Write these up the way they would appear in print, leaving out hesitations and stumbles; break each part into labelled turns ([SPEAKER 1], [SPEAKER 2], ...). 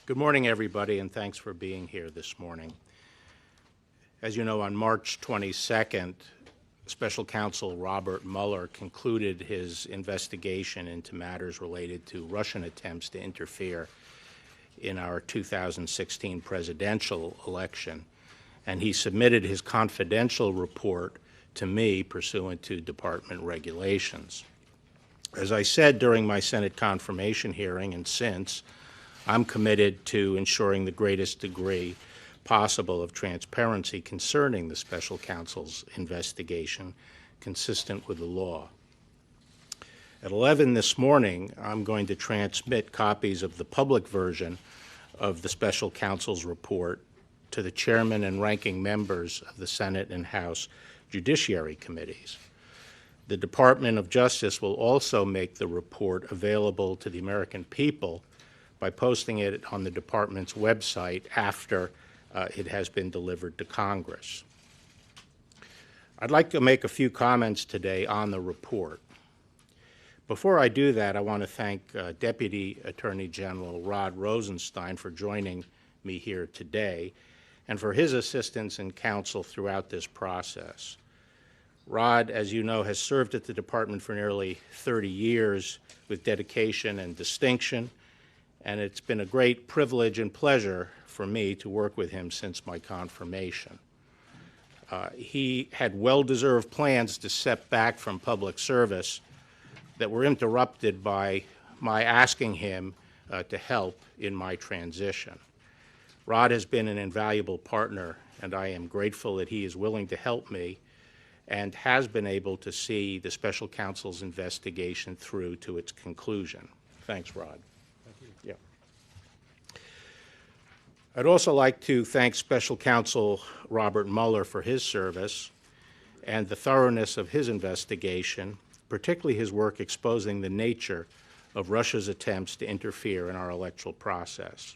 [SPEAKER 1] Good morning, everybody, and thanks for being here this morning. As you know, on March 22nd, Special Counsel Robert Mueller concluded his investigation into matters related to Russian attempts to interfere in our 2016 presidential election, and he submitted his confidential report to me pursuant to department regulations. As I said during my Senate confirmation hearing and since, I'm committed to ensuring the greatest degree possible of transparency concerning the special counsel's investigation, consistent with the law. At 11 this morning, I'm going to transmit copies of the public version of the special counsel's report to the chairman and ranking members of the Senate and House Judiciary Committees. The Department of Justice will also make the report available to the American people by posting it on the department's website after it has been delivered to Congress. I'd like to make a few comments today on the report. Before I do that, I want to thank Deputy Attorney General Rod Rosenstein for joining me here today and for his assistance and counsel throughout this process. Rod, as you know, has served at the department for nearly 30 years with dedication and distinction, and it's been a great privilege and pleasure for me to work with him since my confirmation. He had well-deserved plans to step back from public service that were interrupted by my asking him to help in my transition. Rod has been an invaluable partner, and I am grateful that he is willing to help me and has been able to see the special counsel's investigation through to its conclusion. Thanks, Rod. Thank you. Yeah. I'd also like to thank Special Counsel Robert Mueller for his service and the thoroughness of his investigation, particularly his work exposing the nature of Russia's attempts to interfere in our electoral process.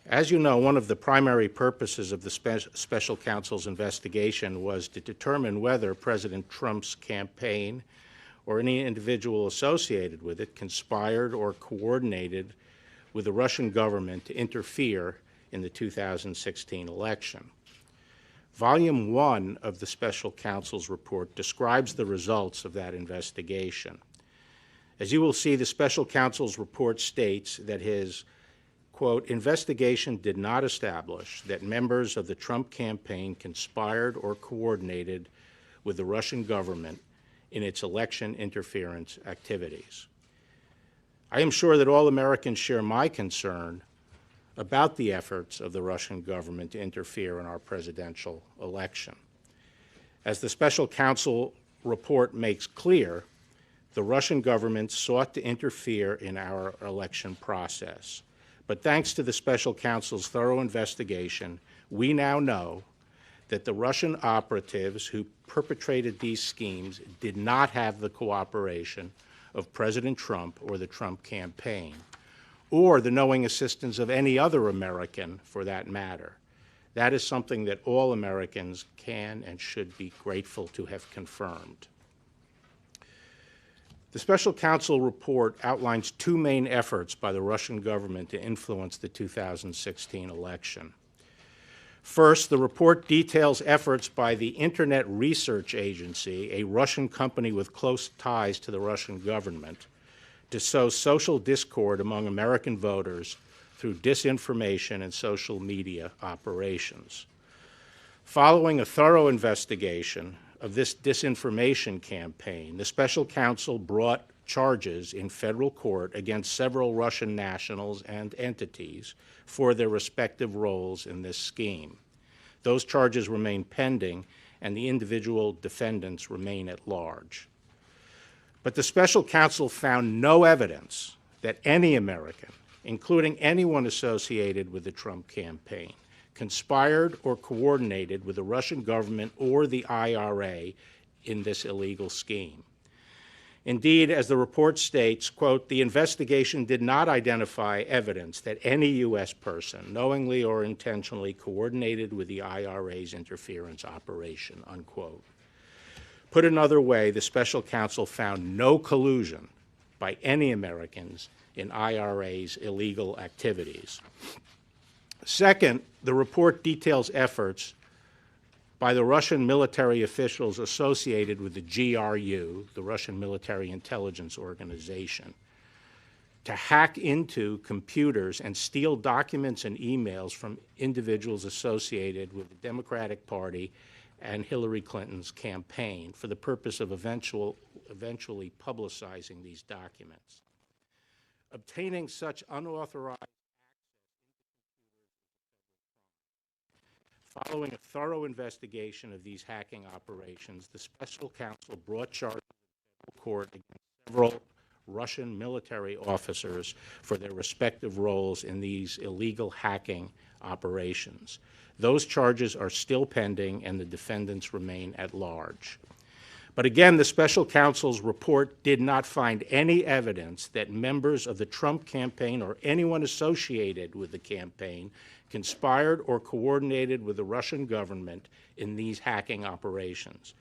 [SPEAKER 1] As you know, one of the primary purposes of the Special Counsel's investigation was to determine whether President Trump's campaign or any individual associated with it conspired or coordinated with the Russian government to interfere in the 2016 election. Volume 1 of the Special Counsel's report describes the results of that investigation. As you will see, the Special Counsel's report states that his quote, investigation did not establish that members of the Trump campaign conspired or coordinated with the Russian government in its election interference activities. I am sure that all Americans share my concern about the efforts of the Russian government to interfere in our presidential election. As the Special Counsel report makes clear, the Russian government sought to interfere in our election process. But thanks to the Special Counsel's thorough investigation, we now know that the Russian operatives who perpetrated these schemes did not have the cooperation of President Trump or the Trump campaign, or the knowing assistance of any other American for that matter. That is something that all Americans can and should be grateful to have confirmed. The Special Counsel report outlines two main efforts by the Russian government to influence the 2016 election. First, the report details efforts by the Internet Research Agency, a Russian company with close ties to the Russian government, to sow social discord among American voters through disinformation and social media operations. Following a thorough investigation of this disinformation campaign, the Special Counsel brought charges in federal court against several Russian nationals and entities for their respective roles in this scheme. Those charges remain pending, and the individual defendants remain at large. But the Special Counsel found no evidence that any American, including anyone associated with the Trump campaign, conspired or coordinated with the Russian government or the IRA in this illegal scheme. Indeed, as the report states, quote, the investigation did not identify evidence that any U.S. person knowingly or intentionally coordinated with the IRA's interference operation, unquote. Put another way, the Special Counsel found no collusion by any Americans in IRA's illegal activities. Second, the report details efforts by the Russian military officials associated with the GRU, the Russian Military Intelligence Organization, to hack into computers and steal documents and emails from individuals associated with the Democratic Party and Hillary Clinton's campaign for the purpose of eventually publicizing these documents. Obtaining such unauthorized following a thorough investigation of these hacking operations, the special counsel brought charges in court against several Russian military officers for their respective roles in these illegal hacking operations. Those charges are still pending, and the defendants remain at large. But again, the special counsel's report did not find any evidence that members of the Trump campaign or anyone associated with the campaign conspired or coordinated with the Russian government in these hacking operations.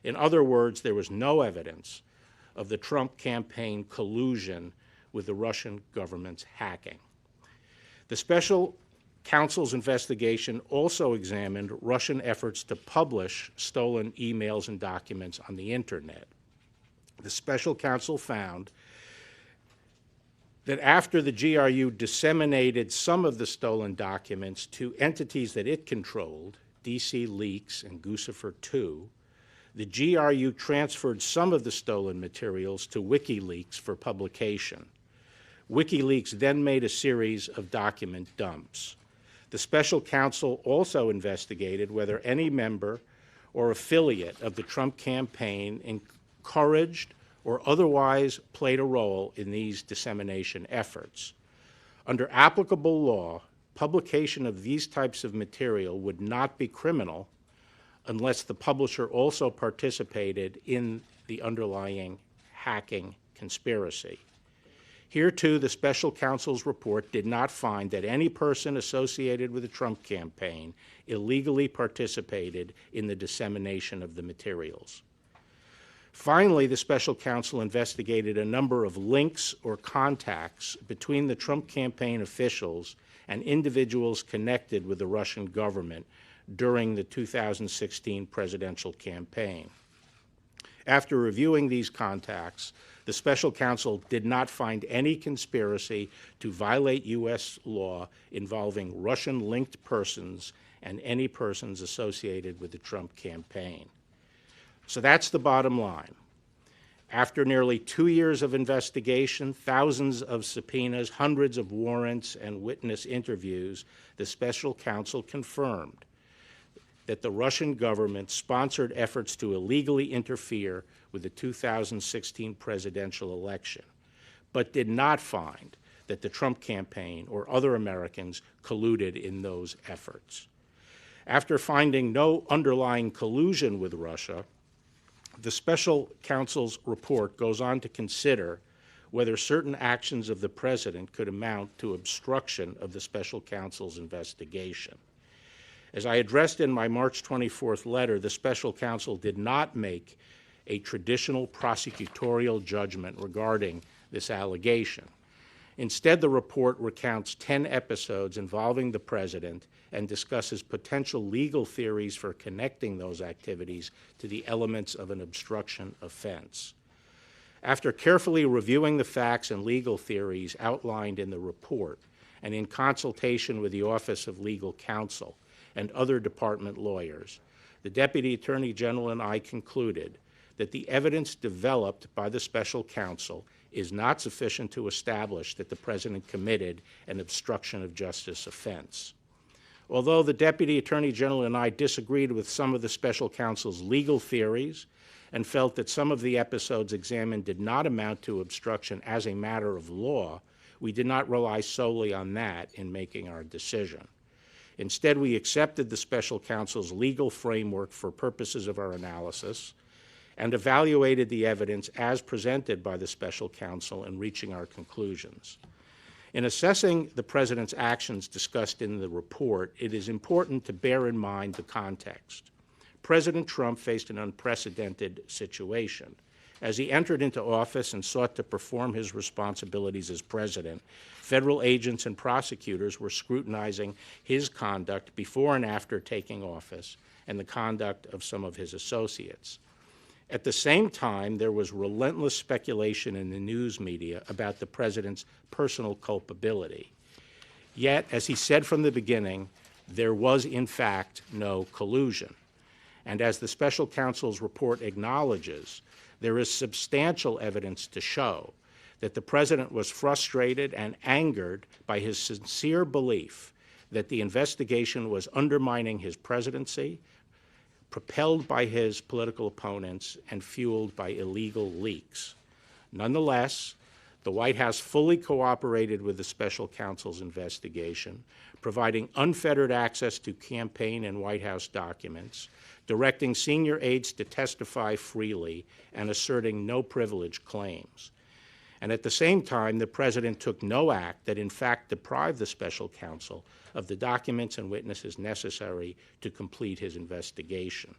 [SPEAKER 1] In other words, there was no evidence of the Trump campaign collusion with the Russian government's hacking. The special counsel's investigation also examined Russian efforts to publish stolen emails and documents on the internet. The special counsel found that after the GRU disseminated some of the stolen documents to entities that it controlled, DC Leaks and Guccifer II, the GRU transferred some of the stolen materials to WikiLeaks for publication. WikiLeaks then made a series of document dumps. The special counsel also investigated whether any member or affiliate of the Trump campaign encouraged or otherwise played a role in these dissemination efforts. Under applicable law, publication of these types of material would not be criminal unless the publisher also participated in the underlying hacking conspiracy. Here, too, the special counsel's report did not find that any person associated with the Trump campaign illegally participated in the dissemination of the materials. Finally, the special counsel investigated a number of links or contacts between the Trump campaign officials and individuals connected with the Russian government during the 2016 presidential campaign. After reviewing these contacts, the special counsel did not find any conspiracy to violate U.S. law involving Russian-linked persons and any persons associated with the Trump campaign. So that's the bottom line. After nearly 2 years of investigation, thousands of subpoenas, hundreds of warrants, and witness interviews, the special counsel confirmed that the Russian government sponsored efforts to illegally interfere with the 2016 presidential election, but did not find that the Trump campaign or other Americans colluded in those efforts. After finding no underlying collusion with Russia, the special counsel's report goes on to consider whether certain actions of the president could amount to obstruction of the special counsel's investigation. As I addressed in my March 24th letter, the special counsel did not make a traditional prosecutorial judgment regarding this allegation. Instead, the report recounts 10 episodes involving the president and discusses potential legal theories for connecting those activities to the elements of an obstruction offense. After carefully reviewing the facts and legal theories outlined in the report, and in consultation with the Office of Legal Counsel and other department lawyers, the Deputy Attorney General and I concluded that the evidence developed by the special counsel is not sufficient to establish that the president committed an obstruction of justice offense. Although the Deputy Attorney General and I disagreed with some of the special counsel's legal theories and felt that some of the episodes examined did not amount to obstruction as a matter of law, we did not rely solely on that in making our decision. Instead, we accepted the special counsel's legal framework for purposes of our analysis and evaluated the evidence as presented by the special counsel in reaching our conclusions. In assessing the president's actions discussed in the report, it is important to bear in mind the context. President Trump faced an unprecedented situation. As he entered into office and sought to perform his responsibilities as president, federal agents and prosecutors were scrutinizing his conduct before and after taking office and the conduct of some of his associates. At the same time, there was relentless speculation in the news media about the president's personal culpability. Yet, as he said from the beginning, there was in fact no collusion. And as the special counsel's report acknowledges, there is substantial evidence to show that the president was frustrated and angered by his sincere belief that the investigation was undermining his presidency, propelled by his political opponents, and fueled by illegal leaks. Nonetheless, the White House fully cooperated with the special counsel's investigation, providing unfettered access to campaign and White House documents, directing senior aides to testify freely, and asserting no privilege claims. And at the same time, the president took no act that in fact deprived the special counsel of the documents and witnesses necessary to complete his investigation.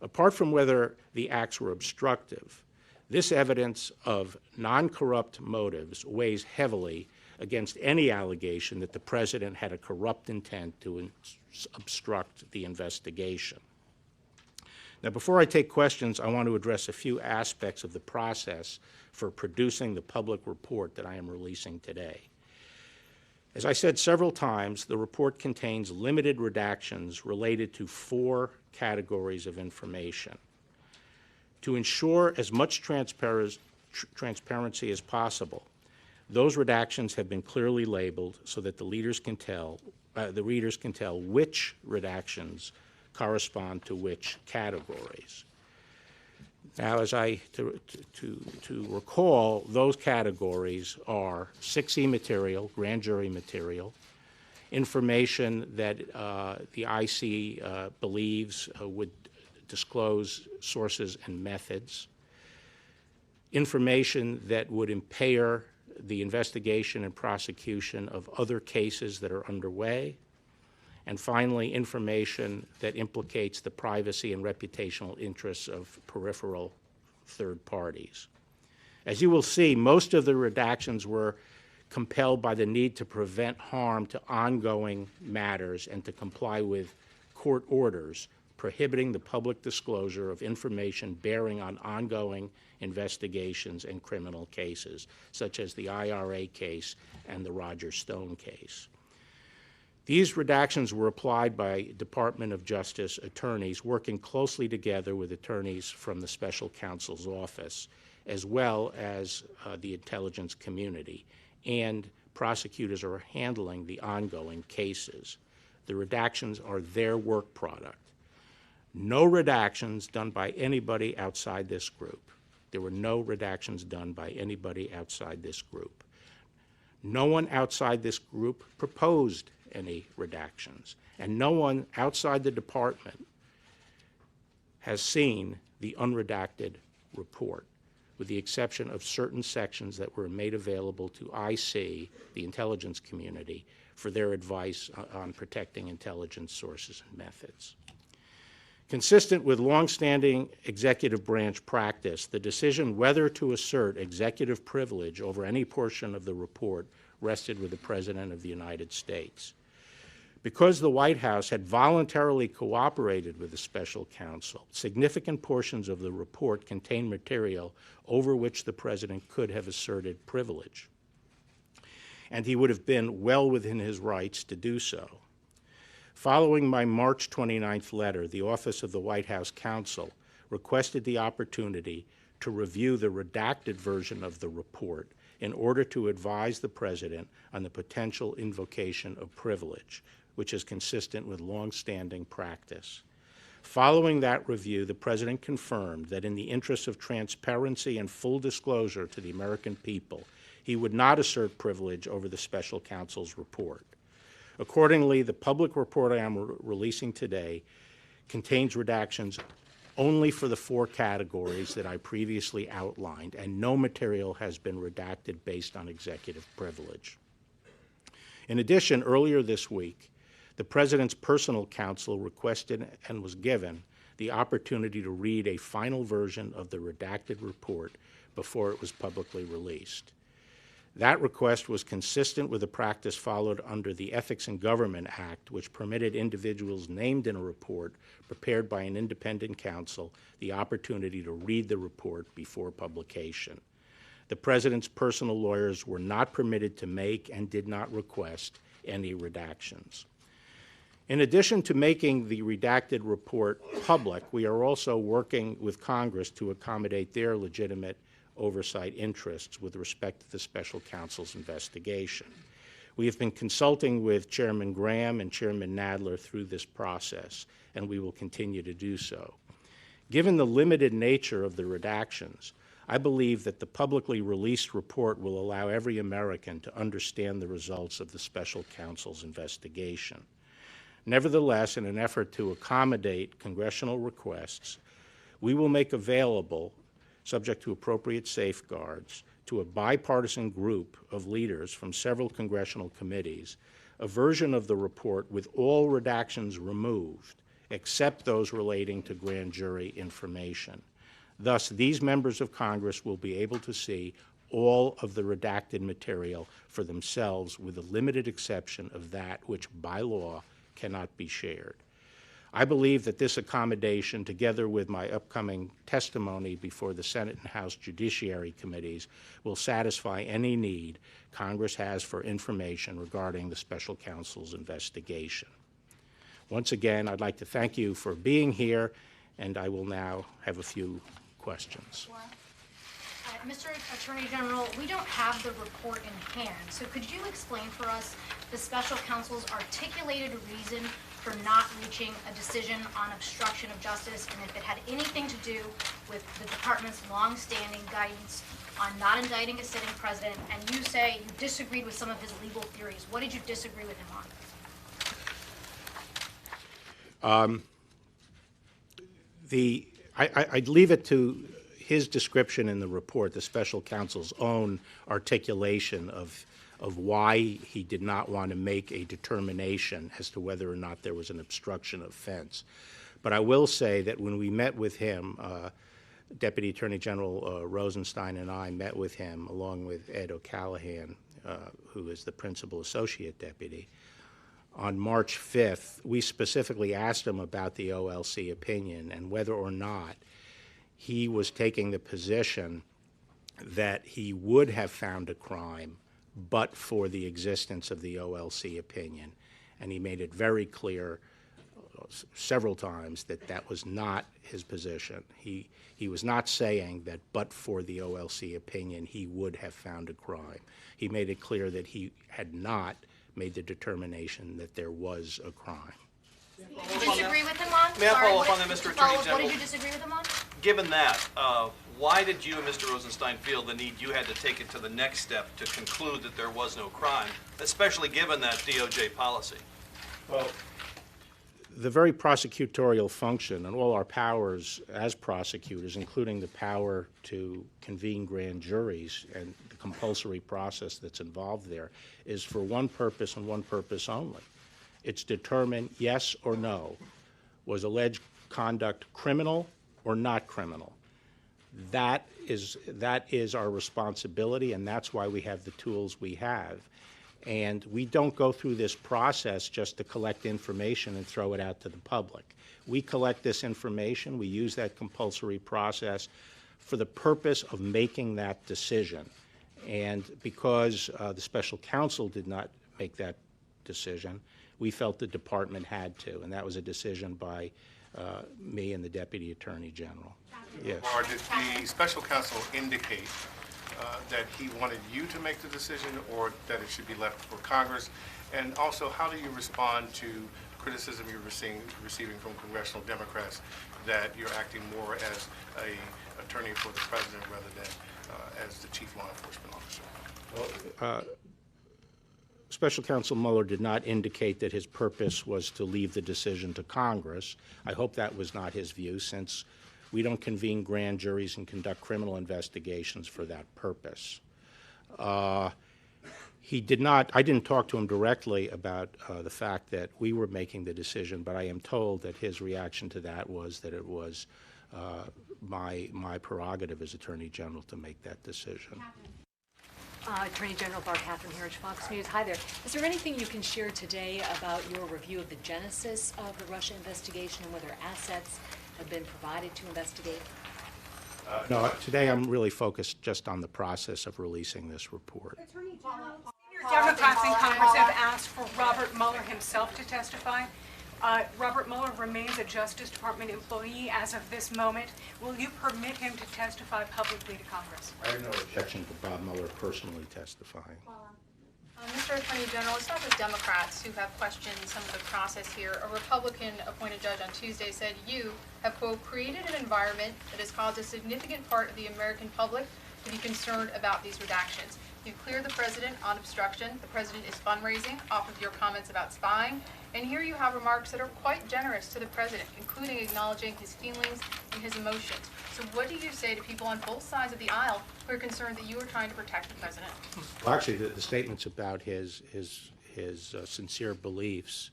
[SPEAKER 1] Apart from whether the acts were obstructive, this evidence of non-corrupt motives weighs heavily against any allegation that the president had a corrupt intent to obstruct the investigation. Now, before I take questions, I want to address a few aspects of the process for producing the public report that I am releasing today. As I said several times, the report contains limited redactions related to 4 categories of information. To ensure as much transparency as possible, those redactions have been clearly labeled so that the readers can tell which redactions correspond to which categories. Now, to recall, those categories are 6E material, grand jury material, information that the IC believes would disclose sources and methods, information that would impair the investigation and prosecution of other cases that are underway, and finally, information that implicates the privacy and reputational interests of peripheral third parties. As you will see, most of the redactions were compelled by the need to prevent harm to ongoing matters and to comply with court orders prohibiting the public disclosure of information bearing on ongoing investigations and criminal cases, such as the IRA case and the Roger Stone case. These redactions were applied by Department of Justice attorneys working closely together with attorneys from the special counsel's office, as well as the intelligence community, and prosecutors are handling the ongoing cases. The redactions are their work product. No redactions done by anybody outside this group. There were no redactions done by anybody outside this group. No one outside this group proposed any redactions, and no one outside the department has seen the unredacted report, with the exception of certain sections that were made available to IC, the intelligence community, for their advice on protecting intelligence sources and methods. Consistent with longstanding executive branch practice, the decision whether to assert executive privilege over any portion of the report rested with the President of the United States. Because the White House had voluntarily cooperated with the special counsel, significant portions of the report contained material over which the President could have asserted privilege, and he would have been well within his rights to do so. Following my March 29th letter, the Office of the White House Counsel requested the opportunity to review the redacted version of the report in order to advise the President on the potential invocation of privilege, which is consistent with longstanding practice. Following that review, the President confirmed that in the interest of transparency and full disclosure to the American people, he would not assert privilege over the special counsel's report. Accordingly, the public report I am releasing today contains redactions only for the 4 categories that I previously outlined, and no material has been redacted based on executive privilege. In addition, earlier this week, the President's personal counsel requested and was given the opportunity to read a final version of the redacted report before it was publicly released. That request was consistent with the practice followed under the Ethics in Government Act, which permitted individuals named in a report prepared by an independent counsel the opportunity to read the report before publication. The President's personal lawyers were not permitted to make and did not request any redactions. In addition to making the redacted report public, we are also working with Congress to accommodate their legitimate oversight interests with respect to the special counsel's investigation. We have been consulting with Chairman Graham and Chairman Nadler through this process, and we will continue to do so. Given the limited nature of the redactions, I believe that the publicly released report will allow every American to understand the results of the special counsel's investigation. Nevertheless, in an effort to accommodate congressional requests, we will make available, subject to appropriate safeguards, to a bipartisan group of leaders from several congressional committees, a version of the report with all redactions removed, except those relating to grand jury information. Thus, these members of Congress will be able to see all of the redacted material for themselves, with the limited exception of that which, by law, cannot be shared. I believe that this accommodation, together with my upcoming testimony before the Senate and House Judiciary Committees, will satisfy any need Congress has for information regarding the special counsel's investigation. Once again, I'd like to thank you for being here, and I will now have a few questions.
[SPEAKER 2] Mr. Attorney General, we don't have the report in hand, so could you explain for us the special counsel's articulated reason for not reaching a decision on obstruction of justice, and if it had anything to do with the department's long-standing guidance on not indicting a sitting president? And you say you disagreed with some of his legal theories. What did you disagree with him on?
[SPEAKER 1] I'd leave it to his description in the report, the special counsel's own articulation of why he did not want to make a determination as to whether or not there was an obstruction offense. But I will say that when we met with him, Deputy Attorney General Rosenstein and I met with him, along with Ed O'Callaghan, who is the principal associate deputy, on March 5th, we specifically asked him about the OLC opinion and whether or not he was taking the position that he would have found a crime but for the existence of the OLC opinion. And he made it very clear several times that that was not his position. He was not saying that but for the OLC opinion he would have found a crime. He made it clear that he had not made the determination that there was a crime.
[SPEAKER 2] Did you disagree with him on?
[SPEAKER 3] May I follow up on that, Mr. Attorney General?
[SPEAKER 2] What did you disagree with him on?
[SPEAKER 3] Given that, why did you and Mr. Rosenstein feel the need you had to take it to the next step to conclude that there was no crime, especially given that DOJ policy?
[SPEAKER 1] Well, the very prosecutorial function and all our powers as prosecutors, including the power to convene grand juries and the compulsory process that's involved there, is for one purpose and one purpose only. It's determine yes or no. Was alleged conduct criminal or not criminal? That is our responsibility, and that's why we have the tools we have. And we don't go through this process just to collect information and throw it out to the public. We collect this information, we use that compulsory process for the purpose of making that decision. And because the special counsel did not make that decision, we felt the department had to, and that was a decision by me and the Deputy Attorney General. Yes.
[SPEAKER 4] Or did the special counsel indicate that he wanted you to make the decision, or that it should be left for Congress? And also, how do you respond to criticism you're receiving from congressional Democrats that you're acting more as an attorney for the president rather than as the chief law enforcement officer?
[SPEAKER 1] Well, Special Counsel Mueller did not indicate that his purpose was to leave the decision to Congress. I hope that was not his view, since we don't convene grand juries and conduct criminal investigations for that purpose. He did not, I didn't talk to him directly about the fact that we were making the decision, but I am told that his reaction to that was that it was my prerogative as Attorney General to make that decision.
[SPEAKER 5] Attorney General Barr, Catherine here at Fox News. Hi there. Is there anything you can share today about your review of the genesis of the Russia investigation and whether assets have been provided to investigate?
[SPEAKER 1] No, today I'm really focused just on the process of releasing this report.
[SPEAKER 6] Senior Democrats in Congress have asked for Robert Mueller himself to testify. Robert Mueller remains a Justice Department employee as of this moment. Will you permit him to testify publicly to Congress?
[SPEAKER 1] I have no objection to Bob Mueller personally testifying.
[SPEAKER 7] Mr. Attorney General, it's not just Democrats who have questioned some of the process here. A Republican-appointed judge on Tuesday said you have, quote, created an environment that has caused a significant part of the American public to be concerned about these redactions. You cleared the president on obstruction. The president is fundraising off of your comments about spying. And here you have remarks that are quite generous to the president, including acknowledging his feelings and his emotions. So what do you say to people on both sides of the aisle who are concerned that you are trying to protect the president?
[SPEAKER 1] Well, actually, the statements about his sincere beliefs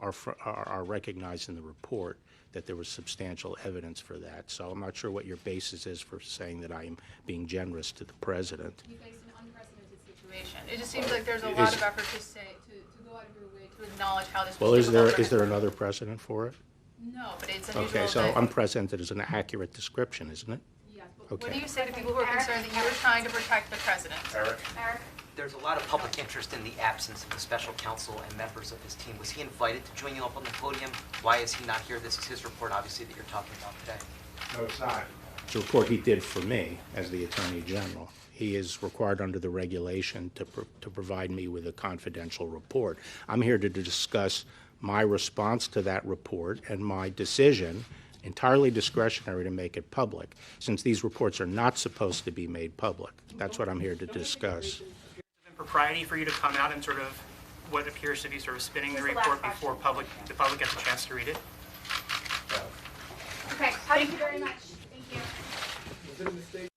[SPEAKER 1] are recognized in the report, that there was substantial evidence for that. So I'm not sure what your basis is for saying that I am being generous to the president.
[SPEAKER 7] You face an unprecedented situation. It just seems like there's a lot of effort to go out of your way to acknowledge how this.
[SPEAKER 1] Well, is there another precedent for it?
[SPEAKER 7] No, but it's unusual.
[SPEAKER 1] Okay, so
[SPEAKER 7] that-
[SPEAKER 1] unprecedented is an accurate description, isn't it?
[SPEAKER 7] Yes, but
[SPEAKER 1] Okay.
[SPEAKER 7] what do you say to people who are concerned that you are trying to protect the president?
[SPEAKER 4] Eric?
[SPEAKER 8] There's a lot of public interest in the absence of the special counsel and members of his team. Was he invited to join you up on the podium? Why is he not here? This is his report, obviously, that you're talking about today.
[SPEAKER 1] No, it's not. It's a report he did for me as the Attorney General. He is required under the regulation to provide me with a confidential report. I'm here to discuss my response to that report and my decision, entirely discretionary, to make it public, since these reports are not supposed to be made public. That's what I'm here to discuss.
[SPEAKER 9] Propriety for you to come out and sort of what appears to be sort of spinning the report before the public gets a chance to read it?
[SPEAKER 2] Okay, thank you very much. Thank you.